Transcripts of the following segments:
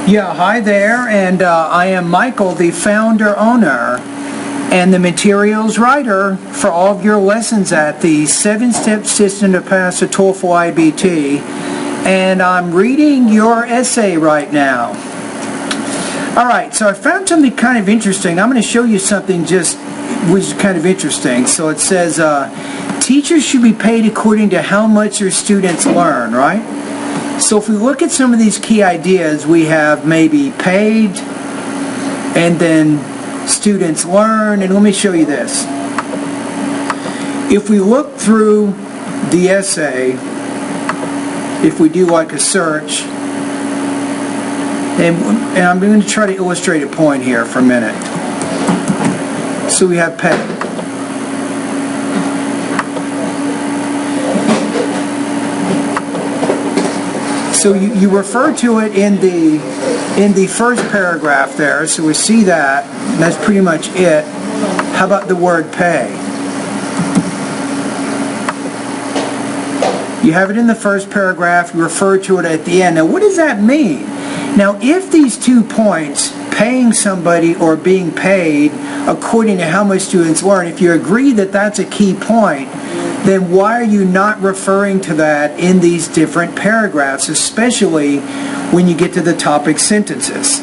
Yeah, hi there, and I am Michael, the founder, owner, and the materials writer for all of your lessons at the 7-Step System to Pass the TOEFL IBT, and I'm reading your essay right now. Alright, so I found something kind of interesting. I'm going to show you something just which is kind of interesting. So it says, teachers should be paid according to how much their students learn, right? So if we look at some of these key ideas, we have maybe paid, and then students learn, and let me show you this. If we look through the essay, if we do like a search, and I'm going to try to illustrate a point here for a minute. So we have paid. So you refer to it in the first paragraph there, so we see that, and that's pretty much it. How about the word pay? You have it in the first paragraph, you refer to it at the end. Now what does that mean? Now if these 2 points, paying somebody or being paid according to how much students learn, if you agree that that's a key point, then why are you not referring to that in these different paragraphs, especially when you get to the topic sentences?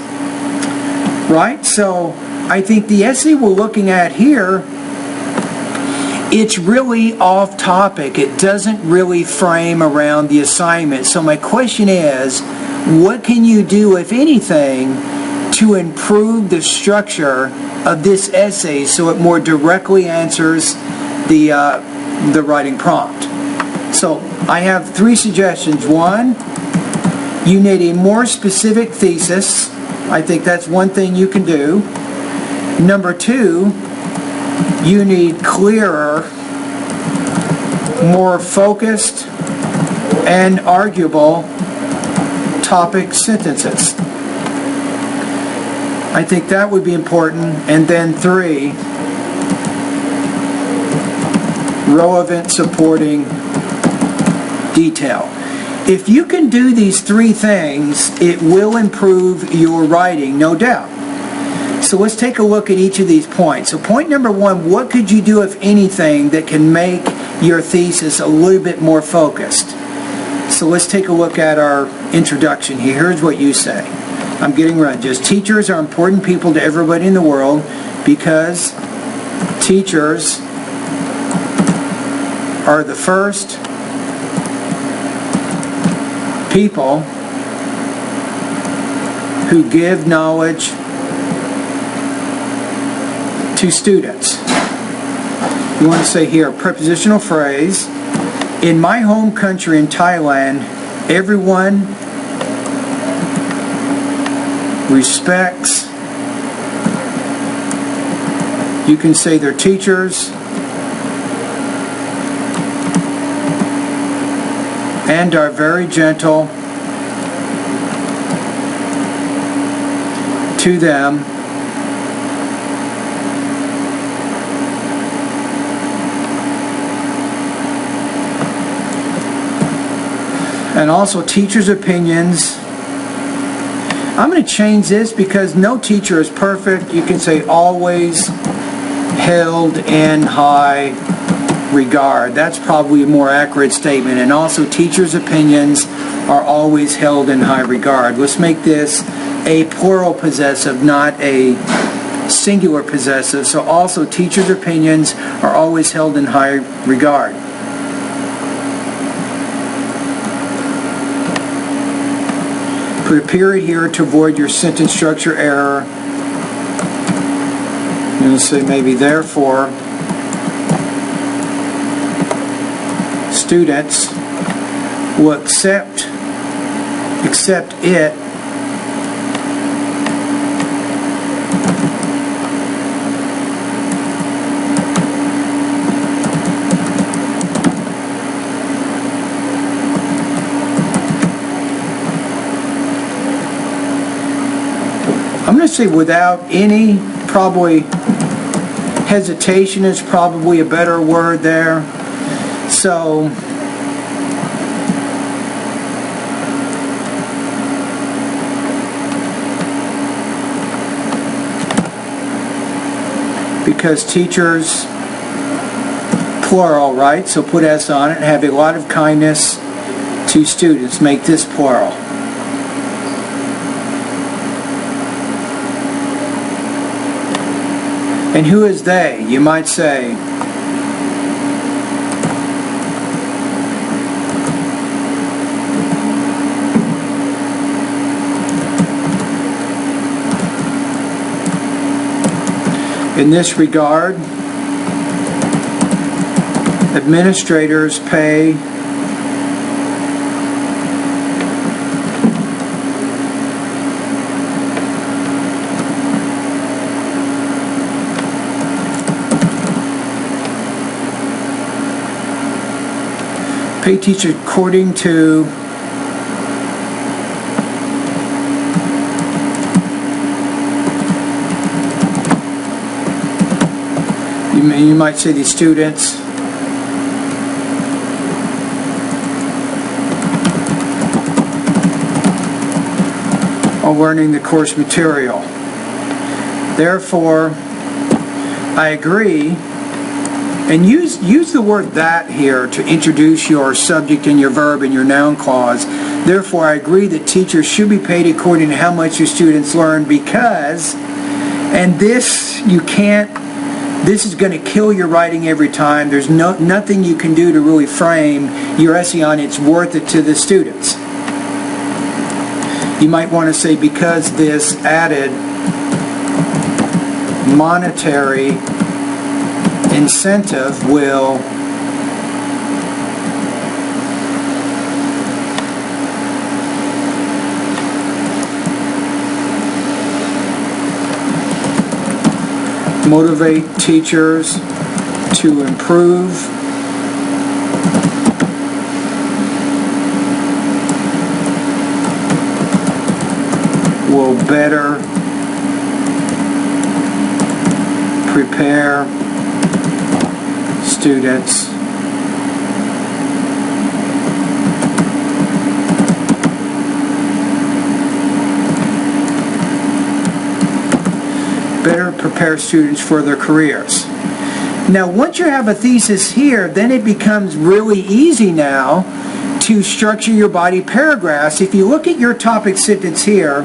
Right? So I think the essay we're looking at here, it's really off topic. It doesn't really frame around the assignment. So my question is, what can you do, if anything, to improve the structure of this essay so it more directly answers the writing prompt? So I have 3 suggestions. 1, you need a more specific thesis. I think that's one thing you can do. Number 2, you need clearer, more focused, and arguable topic sentences. I think that would be important. And then 3, relevant supporting detail. If you can do these 3 things, it will improve your writing, no doubt. So let's take a look at each of these points. So point number 1, what could you do, if anything, that can make your thesis a little bit more focused? So let's take a look at our introduction here. Here's what you say. I'm getting right. Just teachers are important people to everybody in the world because teachers are the first people who give knowledge to students. You want to say here, a prepositional phrase. In my home country in Thailand, everyone respects, you can say their teachers, and are very gentle to them. And also teachers' opinions. I'm going to change this because no teacher is perfect. You can say always held in high regard. That's probably a more accurate statement. And also teachers' opinions are always held in high regard. Let's make this a plural possessive, not a singular possessive. So also teachers' opinions are always held in high regard. Put a period here to avoid your sentence structure error. I'm going to say maybe therefore students will accept it I'm going to say without any, probably hesitation is probably a better word there. So because teachers, plural, right? So put S on it. Have a lot of kindness to students. Make this plural. And who is they? You might say, in this regard, administrators pay teachers according to you might say the students are learning the course material. Therefore, I agree, and use the word that here to introduce your subject and your verb and your noun clause. Therefore, I agree that teachers should be paid according to how much your students learn because, and this you can't, this is going to kill your writing every time. There's nothing you can do to really frame your essay on it's worth it to the students. You might want to say because this added monetary incentive will motivate teachers to improve will better prepare students for their careers. Now, once you have a thesis here, then it becomes really easy now to structure your body paragraphs. If you look at your topic sentence here,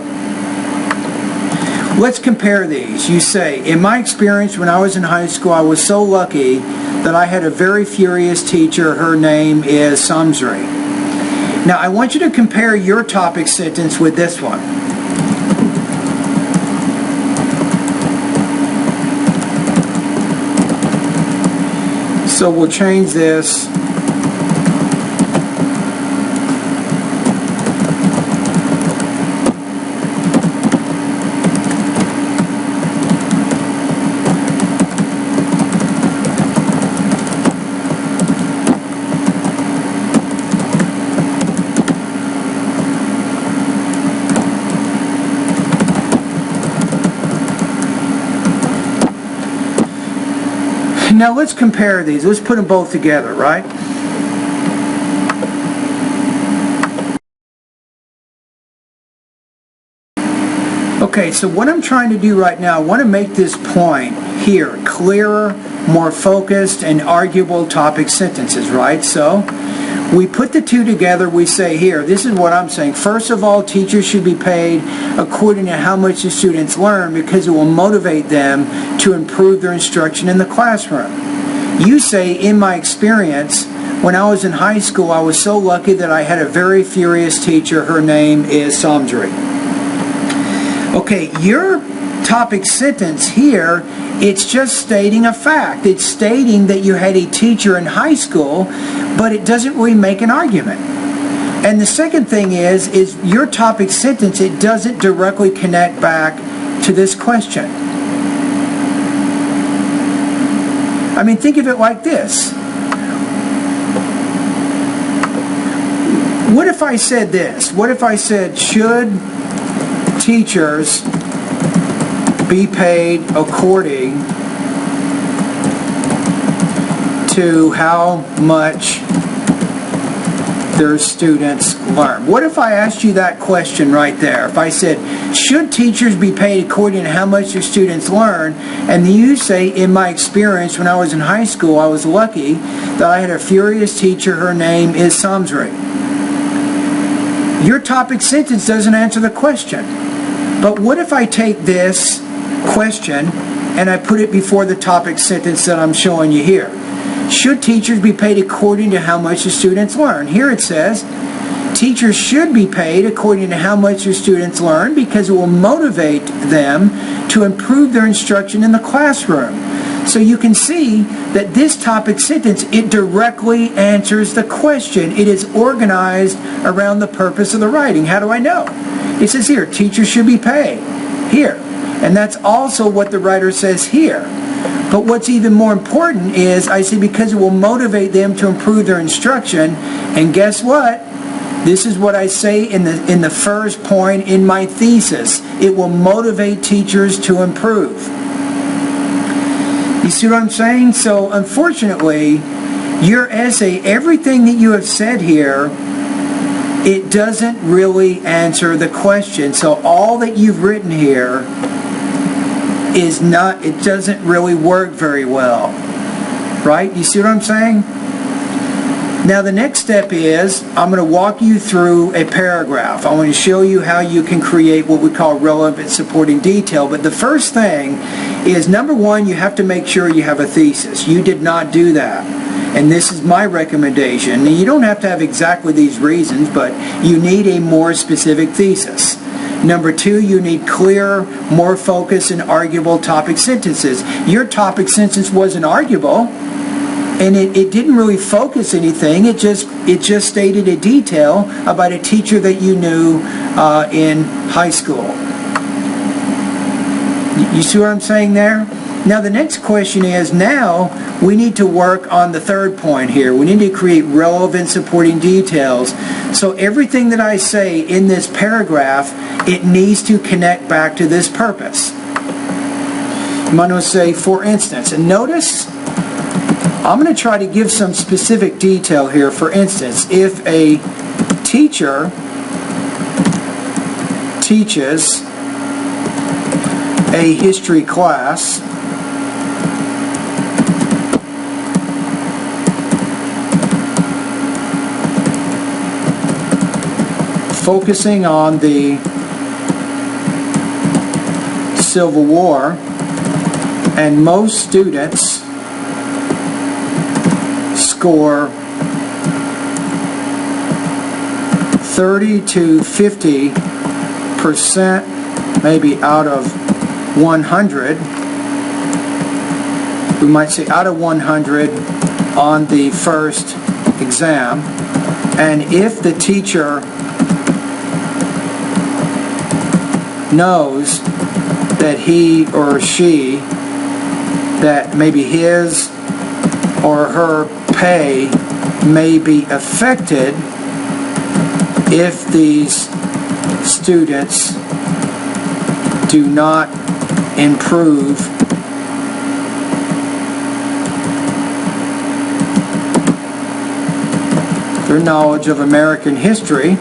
let's compare these. You say, in my experience when I was in high school, I was so lucky that I had a very furious teacher. Her name is Samsri. Now, I want you to compare your topic sentence with this one. So we'll change this. Now let's compare these. Let's put them both together, right? Okay, so what I'm trying to do right now, I want to make this point here clearer, more focused, and arguable topic sentences, right? So we put the two together. We say here, this is what I'm saying. First of all, teachers should be paid according to how much the students learn because it will motivate them to improve their instruction in the classroom. You say, in my experience, when I was in high school, I was so lucky that I had a very furious teacher. Her name is Samsri. Okay, your topic sentence here, it's just stating a fact. It's stating that you had a teacher in high school, but it doesn't really make an argument. And the second thing is your topic sentence, it doesn't directly connect back to this question. I mean, think of it like this. What if I said this? What if I said, should teachers be paid according to how much their students learn? What if I asked you that question right there? If I said, should teachers be paid according to how much their students learn? And you say, in my experience when I was in high school, I was lucky that I had a furious teacher. Her name is Samsri. Your topic sentence doesn't answer the question. But what if I take this question and I put it before the topic sentence that I'm showing you here? Should teachers be paid according to how much the students learn? Here it says, teachers should be paid according to how much their students learn because it will motivate them to improve their instruction in the classroom. So you can see that this topic sentence, it directly answers the question. It is organized around the purpose of the writing. How do I know? It says here, teachers should be paid. Here. And that's also what the writer says here. But what's even more important is, I say, because it will motivate them to improve their instruction. And guess what? This is what I say in the first point in my thesis. It will motivate teachers to improve. You see what I'm saying? So unfortunately, your essay, everything that you have said here, it doesn't really answer the question. So all that you've written here is not, it doesn't really work very well. Right? You see what I'm saying? Now the next step is, I'm going to walk you through a paragraph. I want to show you how you can create what we call relevant supporting detail. But the first thing is, number one, you have to make sure you have a thesis. You did not do that. And this is my recommendation. And you don't have to have exactly these reasons, but you need a more specific thesis. Number two, you need clear, more focused, and arguable topic sentences. Your topic sentence wasn't arguable, and it didn't really focus anything. It just stated a detail about a teacher that you knew in high school. You see what I'm saying there? Now the next question is, now we need to work on the third point here. We need to create relevant supporting details. So everything that I say in this paragraph, it needs to connect back to this purpose. I'm going to say, for instance, and notice, I'm going to try to give some specific detail here. For instance, if a teacher teaches a history class, focusing on the Civil War, and most students score 30 to 50%, maybe out of 100, we might say out of 100 on the first exam. And if the teacher knows that he or she, that maybe his or her pay may be affected if these students do not improve their knowledge of American history,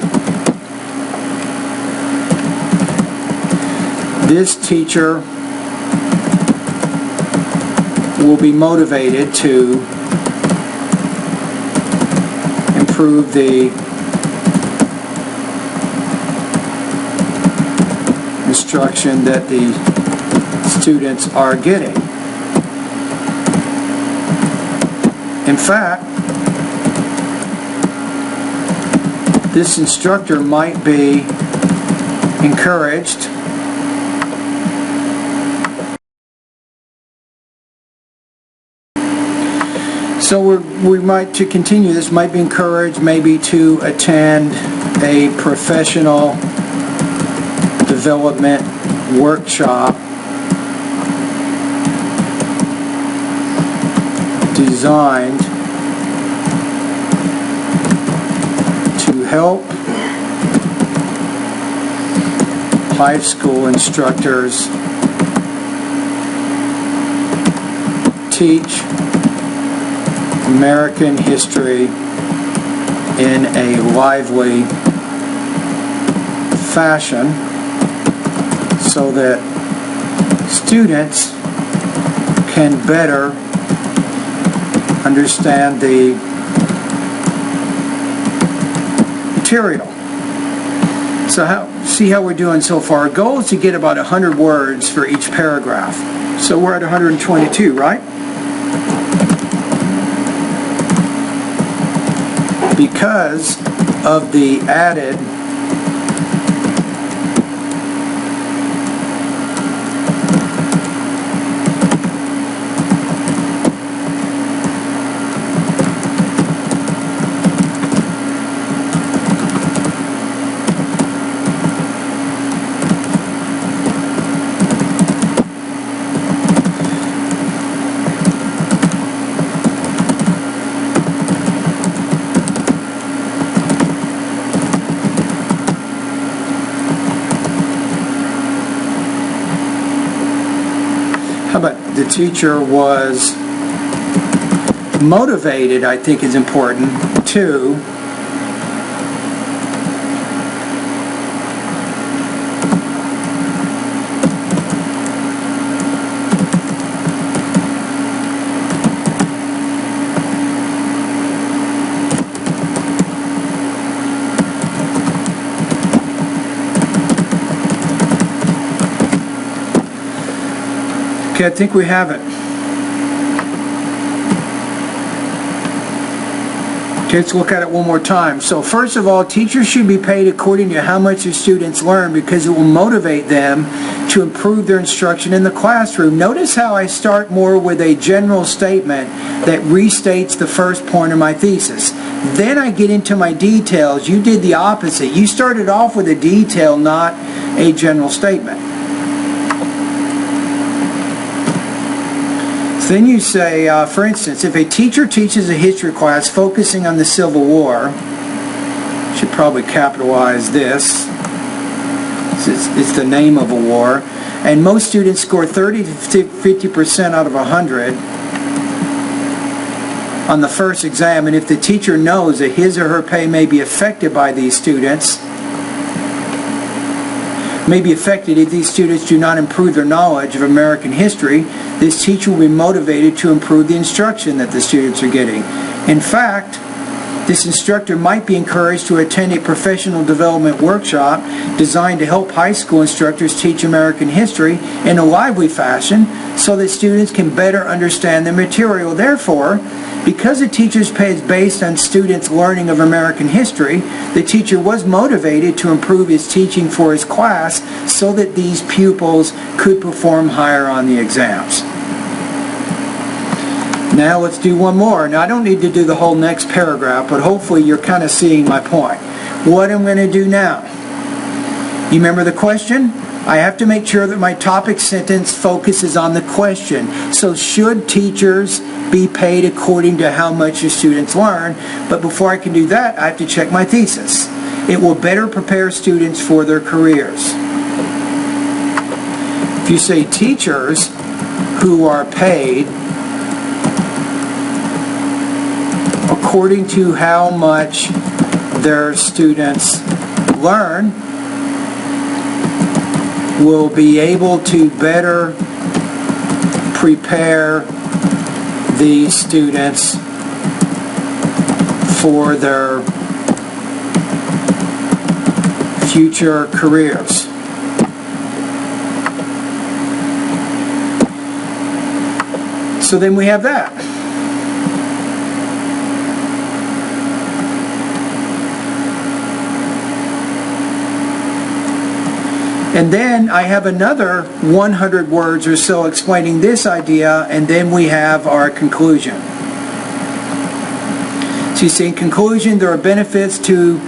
this teacher will be motivated to improve the instruction that the students are getting. In fact, this instructor might be encouraged So we might, to continue this, might be encouraged maybe to attend a professional development workshop designed to help high school instructors teach American history in a lively fashion so that students can better understand the material. So see how we're doing so far. Our goal is to get about 100 words for each paragraph. So we're at 122, right? Because of the added the teacher was motivated, I think is important, to Okay, I think we have it. Okay, let's look at it one more time. So first of all, teachers should be paid according to how much the students learn because it will motivate them to improve their instruction in the classroom. Notice how I start more with a general statement that restates the first point of my thesis. Then I get into my details. You did the opposite. You started off with a detail, not a general statement. Then you say, for instance, if a teacher teaches a history class focusing on the Civil War, should probably capitalize this, it's the name of a war, and most students score 30 to 50% out of 100 on the first exam, and if the teacher knows that his or her pay may be affected by these students, may be affected if these students do not improve their knowledge of American history, this teacher will be motivated to improve the instruction that the students are getting. In fact, this instructor might be encouraged to attend a professional development workshop designed to help high school instructors teach American history in a lively fashion so that students can better understand the material. Therefore, because the teacher's pay is based on students' learning of American history, the teacher was motivated to improve his teaching for his class so that these pupils could perform higher on the exams. Now let's do one more. Now I don't need to do the whole next paragraph, but hopefully you're kind of seeing my point. What I'm going to do now. You remember the question? I have to make sure that my topic sentence focuses on the question. So should teachers be paid according to how much the students learn? But before I can do that, I have to check my thesis. It will better prepare students for their careers. If you say teachers who are paid according to how much their students learn, will be able to better prepare these students for their future careers. So then we have that. And then I have another 100 words or so explaining this idea, and then we have our conclusion. So you see, in conclusion, there are benefits to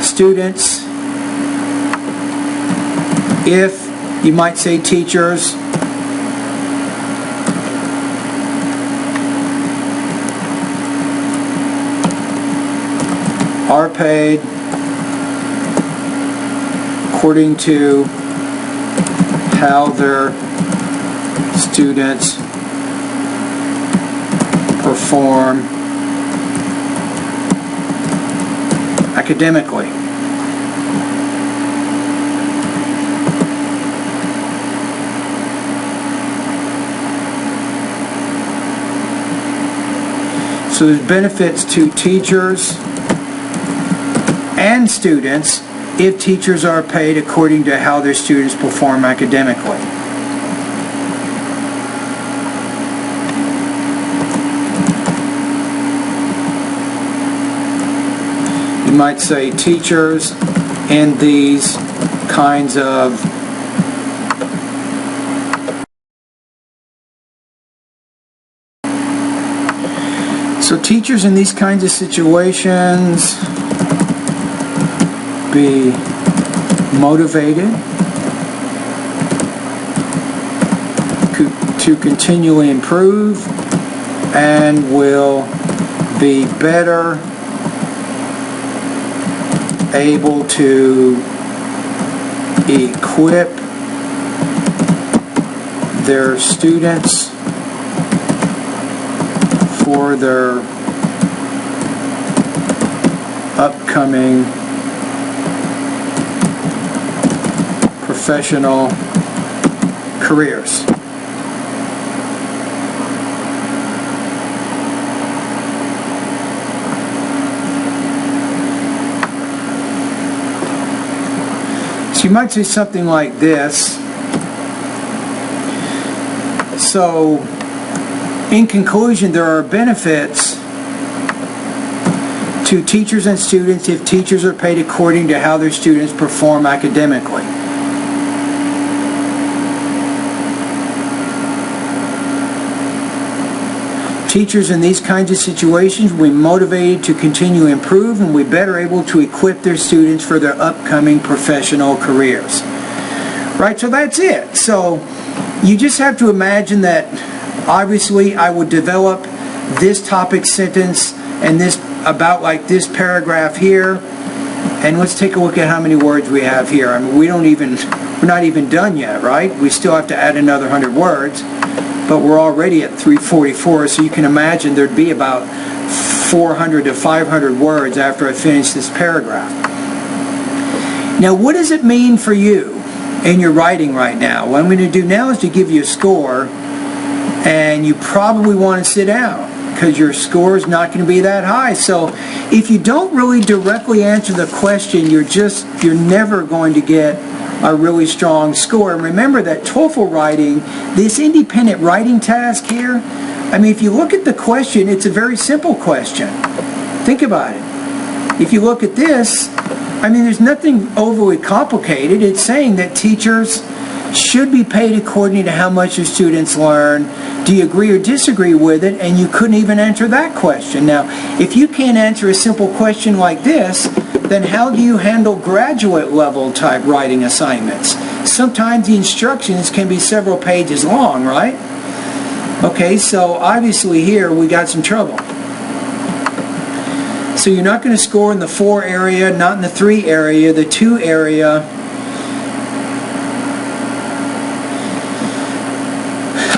students if, you might say, teachers are paid according to how their students perform academically. So there's benefits to teachers and students if teachers are paid according to how their students perform academically. You might say teachers in these kinds of teachers in these kinds of situations be motivated to continually improve and will be better able to equip their students for their upcoming professional careers. So you might say something like this. So, in conclusion, there are benefits to teachers and students if teachers are paid according to how their students perform academically. Teachers in these kinds of situations will be motivated to continue to improve and will be better able to equip their students for their upcoming professional careers. Right, so that's it. So you just have to imagine that obviously I would develop this topic sentence and this about like this paragraph here, and let's take a look at how many words we have here. I mean, we're not even done yet, right? We still have to add another 100 words, but we're already at 344, so you can imagine there'd be about 400 to 500 words after I finish this paragraph. Now, what does it mean for you in your writing right now? What I'm going to do now is to give you a score, and you probably want to sit down because your score is not going to be that high. So if you don't really directly answer the question, you're never going to get a really strong score. And remember that TOEFL writing, this independent writing task here, I mean, if you look at the question, it's a very simple question. Think about it. If you look at this, I mean, there's nothing overly complicated. It's saying that teachers should be paid according to how much your students learn. Do you agree or disagree with it? And you couldn't even answer that question. Now, if you can't answer a simple question like this, then how do you handle graduate level type writing assignments? Sometimes the instructions can be several pages long, right? Okay, so obviously here we got some trouble. So you're not going to score in the 4 area, not in the 3 area, the 2 area.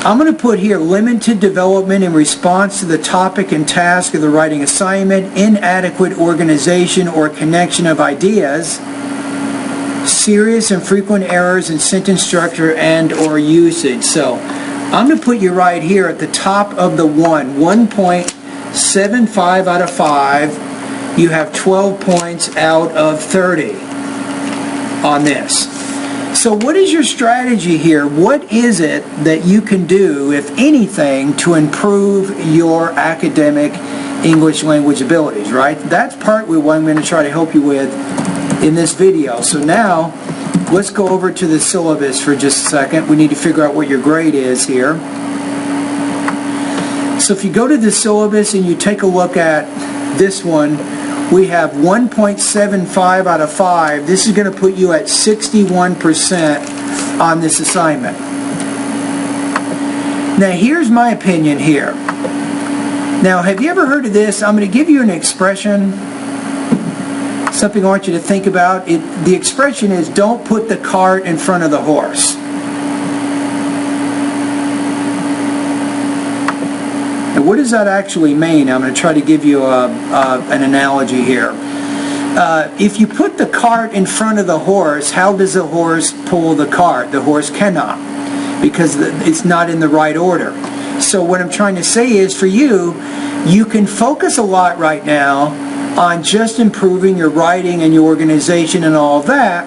I'm going to put here limited development in response to the topic and task of the writing assignment, inadequate organization or connection of ideas, serious and frequent errors in sentence structure and or usage. So I'm going to put you right here at the top of the 1.75 out of 5. You have 12 points out of 30 on this. So what is your strategy here? What is it that you can do, if anything, to improve your academic English language abilities, right? That's partly what I'm going to try to help you with in this video. So now, let's go over to the syllabus for just a second. We need to figure out what your grade is here. So if you go to the syllabus and you take a look at this one, we have 1.75 out of 5. This is going to put you at 61% on this assignment. Now here's my opinion here. Now have you ever heard of this? I'm going to give you an expression, something I want you to think about. The expression is, don't put the cart in front of the horse. Now, what does that actually mean? I'm going to try to give you an analogy here. if you put the cart in front of the horse, how does the horse pull the cart? The horse cannot, because it's not in the right order. So what I'm trying to say is, for you, you can focus a lot right now on just improving your writing and your organization and all of that,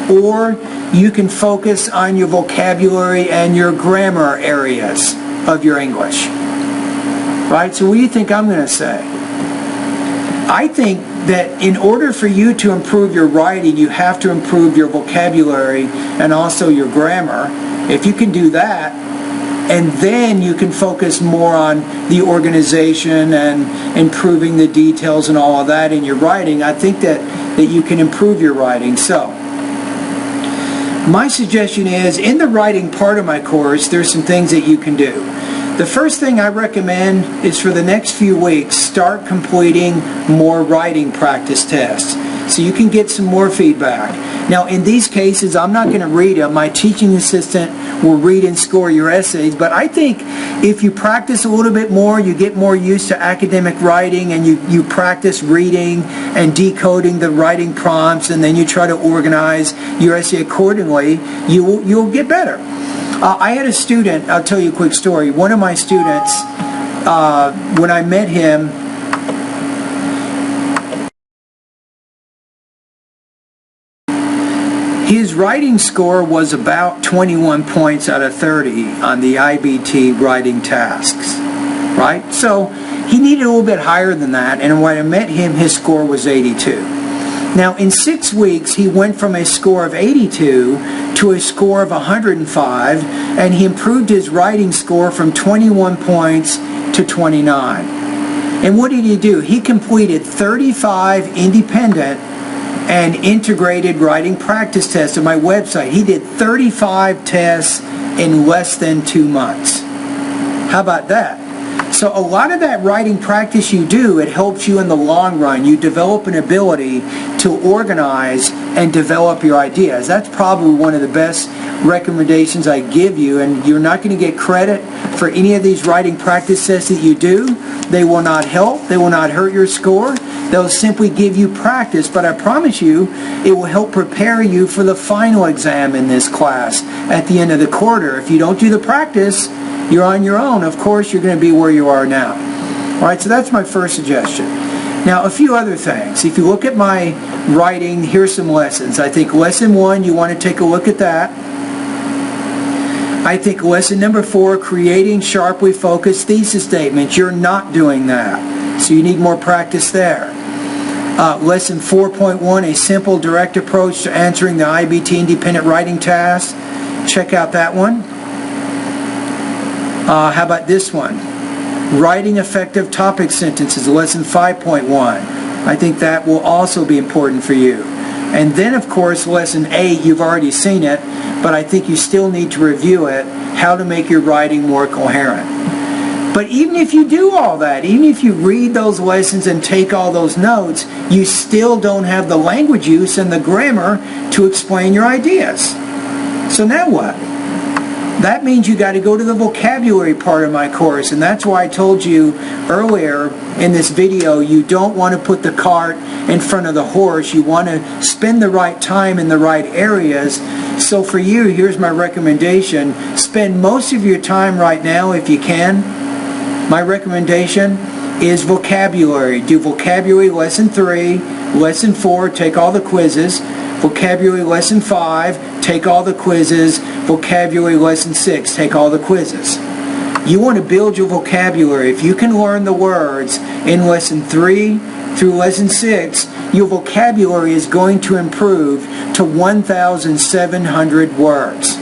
or you can focus on your vocabulary and your grammar areas of your English. Right? So what do you think I'm going to say? I think that in order for you to improve your writing, you have to improve your vocabulary and also your grammar. If you can do that, and then you can focus more on the organization and improving the details and all of that in your writing, I think that you can improve your writing. So, my suggestion is, in the writing part of my course, there's some things that you can do. The first thing I recommend is, for the next few weeks, start completing more writing practice tests so you can get some more feedback. Now, in these cases, I'm not going to read them. My teaching assistant will read and score your essays, but I think if you practice a little bit more, you get more used to academic writing, and you practice reading and decoding the writing prompts, and then you try to organize your essay accordingly, you'll get better. I had a student, I'll tell you a quick story. One of my students, when I met him, his writing score was about 21 points out of 30 on the IBT writing tasks, right? So he needed a little bit higher than that, and when I met him, his score was 82. Now, in 6 weeks, he went from a score of 82 to a score of 105, and he improved his writing score from 21 points to 29. And what did he do? He completed 35 independent and integrated writing practice tests on my website. He did 35 tests in less than 2 months. How about that? So a lot of that writing practice you do, it helps you in the long run. You develop an ability to organize and develop your ideas. That's probably one of the best recommendations I give you, and you're not going to get credit for any of these writing practice tests that you do. They will not help. They will not hurt your score. They'll simply give you practice, but I promise you it will help prepare you for the final exam in this class at the end of the quarter. If you don't do the practice, you're on your own. Of course, you're going to be where you are now. All right, so that's my first suggestion. Now, a few other things. If you look at my writing, here's some lessons. I think lesson 1, you want to take a look at that. I think lesson number 4, creating sharply focused thesis statements. You're not doing that, so you need more practice there. Lesson 4.1, a simple, direct approach to answering the IBT independent writing task. Check out that one. How about this one? Writing effective topic sentences, lesson 5.1. I think that will also be important for you. And then, of course, lesson 8, you've already seen it, but I think you still need to review it, how to make your writing more coherent. But even if you do all that, even if you read those lessons and take all those notes, you still don't have the language use and the grammar to explain your ideas. So now what? That means you got to go to the vocabulary part of my course, and that's why I told you earlier in this video, you don't want to put the cart in front of the horse. You want to spend the right time in the right areas. So for you, here's my recommendation. Spend most of your time right now, if you can. My recommendation is vocabulary. Do vocabulary lesson 3, lesson 4, take all the quizzes. Vocabulary lesson 5, take all the quizzes. Vocabulary lesson 6, take all the quizzes. You want to build your vocabulary. If you can learn the words in lesson 3 through lesson 6, your vocabulary is going to improve to 1,700 words.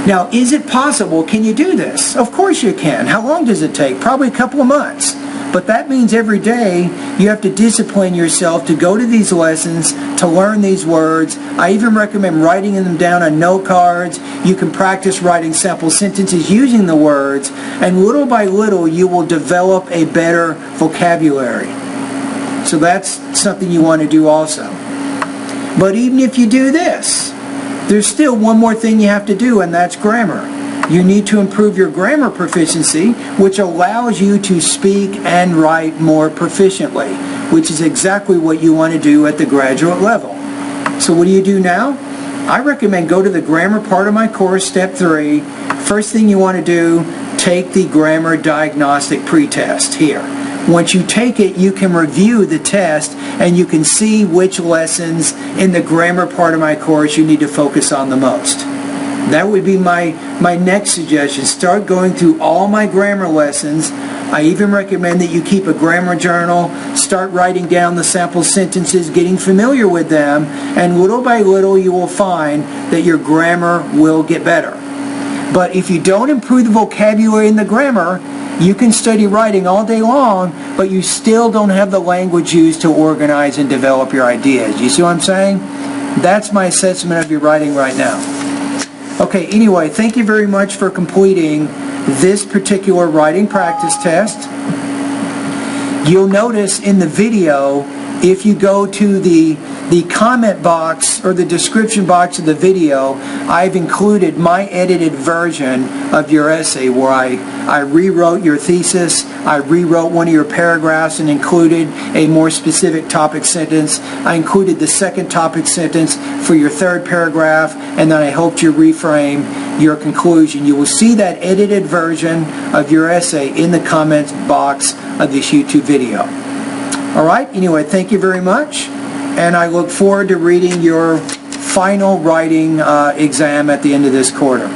Now, is it possible? Can you do this? Of course you can. How long does it take? Probably a couple of months. But that means every day you have to discipline yourself to go to these lessons, to learn these words. I even recommend writing them down on note cards. You can practice writing sample sentences using the words, and little by little you will develop a better vocabulary. So that's something you want to do also. But even if you do this, there's still one more thing you have to do, and that's grammar. You need to improve your grammar proficiency, which allows you to speak and write more proficiently. which is exactly what you want to do at the graduate level. So what do you do now? I recommend go to the grammar part of my course, step 3. First thing you want to do, take the grammar diagnostic pretest here. Once you take it, you can review the test and you can see which lessons in the grammar part of my course you need to focus on the most. That would be my next suggestion. Start going through all my grammar lessons. I even recommend that you keep a grammar journal, start writing down the sample sentences, getting familiar with them, and little by little you will find that your grammar will get better. But if you don't improve the vocabulary and the grammar, you can study writing all day long, but you still don't have the language used to organize and develop your ideas. You see what I'm saying? That's my assessment of your writing right now. Okay, anyway, thank you very much for completing this particular writing practice test. You'll notice in the video, if you go to the comment box or the description box of the video, I've included my edited version of your essay where I rewrote your thesis, I rewrote one of your paragraphs and included a more specific topic sentence. I included the second topic sentence for your third paragraph, and then I helped you reframe your conclusion. You will see that edited version of your essay in the comments box of this YouTube video. All right, anyway, thank you very much. And I look forward to reading your final writing exam at the end of this quarter.